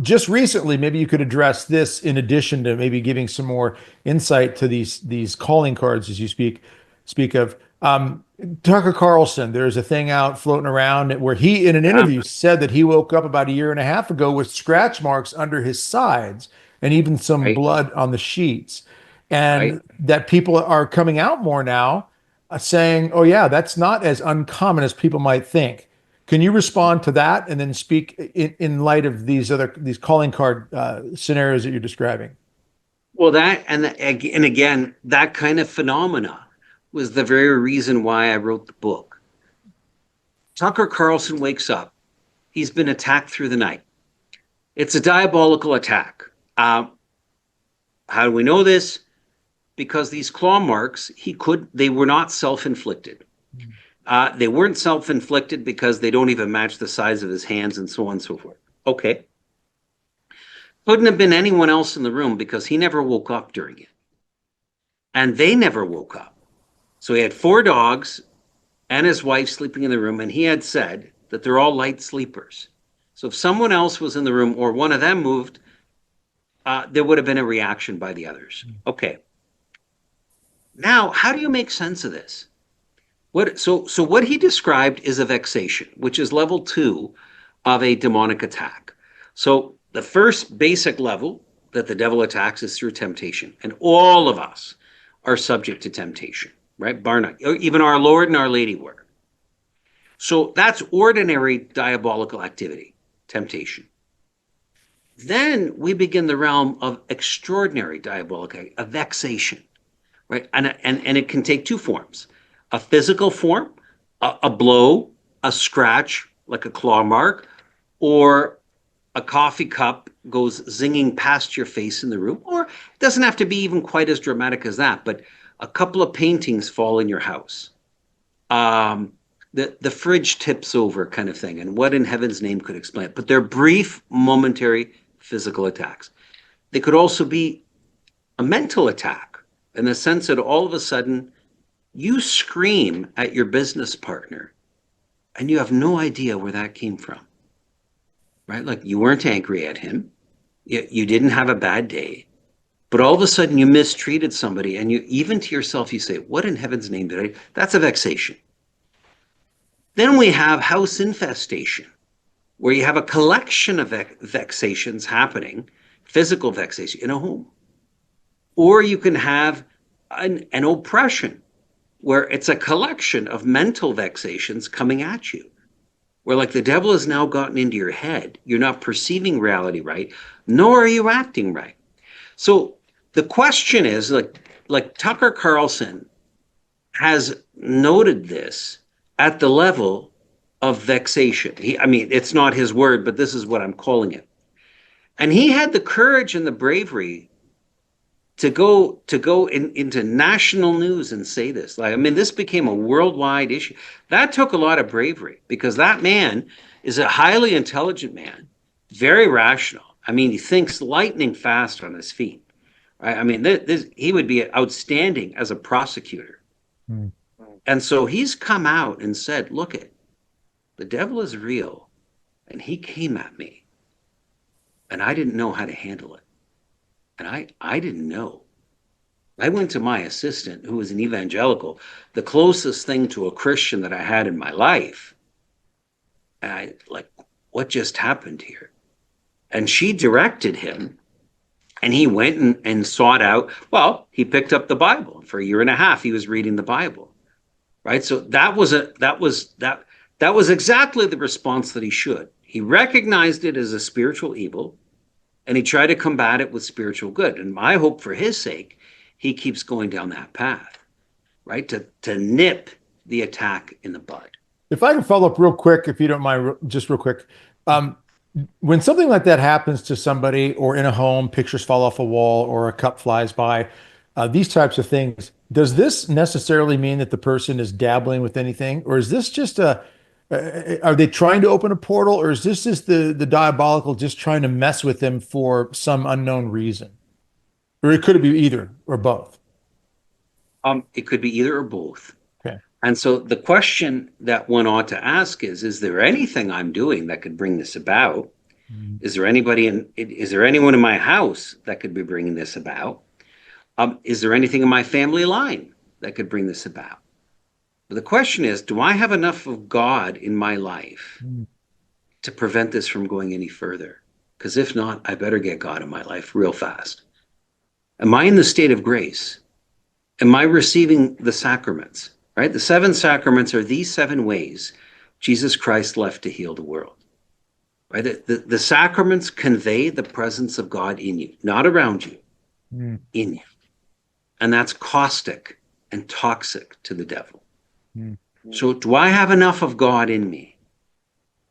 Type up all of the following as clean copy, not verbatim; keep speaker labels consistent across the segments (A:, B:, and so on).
A: just recently, maybe you could address this in addition to maybe giving some more insight to these calling cards as you speak of. Tucker Carlson, there's a thing out floating around where he, in an
B: Yeah,
A: interview, said that he woke up about a year and a half ago with scratch marks under his sides and even some
B: right,
A: blood on the sheets.
B: right.
A: And that people are coming out more now saying, oh, yeah, that's not as uncommon as people might think. Can you respond to that and then speak in light of these calling card scenarios that you're describing?
B: Well, and again, that kind of phenomena was the very reason why I wrote the book. Tucker Carlson wakes up. He's been attacked through the night. It's a diabolical attack. How do we know this? Because these claw marks, they were not self-inflicted. They weren't self-inflicted because they don't even match the size of his hands and so on and so forth. Okay. Couldn't have been anyone else in the room because he never woke up during it. And they never woke up. So he had 4 dogs and his wife sleeping in the room, and he had said that they're all light sleepers. So if someone else was in the room or one of them moved, there would have been a reaction by the others. Okay. Now, how do you make sense of this? So what he described is a vexation, which is level 2 of a demonic attack. So the first basic level that the devil attacks is through temptation. And all of us are subject to temptation, right? Bar none. Even our Lord and our Lady were. So that's ordinary diabolical activity, temptation. Then we begin the realm of extraordinary diabolical, a vexation, right? And it can take 2 forms. A physical form, a blow, a scratch, like a claw mark, or a coffee cup goes zinging past your face in the room, or it doesn't have to be even quite as dramatic as that, but a couple of paintings fall in your house. The fridge tips over kind of thing, and what in heaven's name could explain it? But they're brief, momentary physical attacks. They could also be a mental attack in the sense that all of a sudden you scream at your business partner and you have no idea where that came from, right? Like you weren't angry at him. You didn't have a bad day, but all of a sudden you mistreated somebody and you, even to yourself, you say, what in heaven's name did I? That's a vexation. Then we have house infestation, where you have a collection of vexations happening, physical vexation in a home. Or you can have an oppression, where it's a collection of mental vexations coming at you, where like the devil has now gotten into your head. You're not perceiving reality right, nor are you acting right. So the question is, like Tucker Carlson has noted this at the level of vexation. I mean, it's not his word, but this is what I'm calling it. And he had the courage and the bravery to go into national news and say this. Like, I mean, this became a worldwide issue. That took a lot of bravery because that man is a highly intelligent man, very rational. I mean, he thinks lightning fast on his feet. Right? I mean, he would be outstanding as a prosecutor.
A: Hmm.
B: And so he's come out and said, look it, the devil is real. And he came at me and I didn't know how to handle it. And I didn't know. I went to my assistant, who was an evangelical, the closest thing to a Christian that I had in my life. And I like, what just happened here? And she directed him, and he went and sought out. Well, he picked up the Bible. For a year and a half, he was reading the Bible, right? So that was exactly the response that he should. He recognized it as a spiritual evil, and he tried to combat it with spiritual good. And my hope for his sake, he keeps going down that path, right? To nip the attack in the bud.
A: If I can follow up real quick, if you don't mind, just real quick. Um, when something like that happens to somebody or in a home, pictures fall off a wall or a cup flies by, these types of things, does this necessarily mean that the person is dabbling with anything? Or is this just are they trying to open a portal? Or is this just the diabolical just trying to mess with them for some unknown reason? Or it could be either or both.
B: It could be either or both.
A: Okay.
B: And so the question that one ought to ask is there anything I'm doing that could bring this about?
A: Mm.
B: Is there anyone in my house that could be bringing this about? Is there anything in my family line that could bring this about? But the question is, do I have enough of God in my life
A: Mm.
B: to prevent this from going any further? Because if not, I better get God in my life real fast. Am I in the state of grace? Am I receiving the sacraments? Right? The seven sacraments are these seven ways Jesus Christ left to heal the world. Right? The sacraments convey the presence of God in you, not around you,
A: Mm.
B: in you. And that's caustic and toxic to the devil.
A: Mm.
B: So, do I have enough of God in me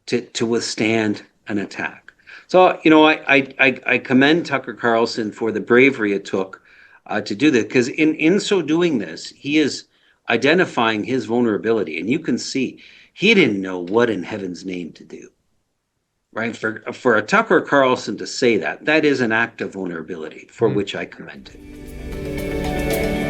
B: to withstand an attack? So, I commend Tucker Carlson for the bravery it took to do this, because in so doing this, he is identifying his vulnerability, and you can see he didn't know what in heaven's name to do. Right? For a Tucker Carlson to say that is an act of vulnerability for which I commend him.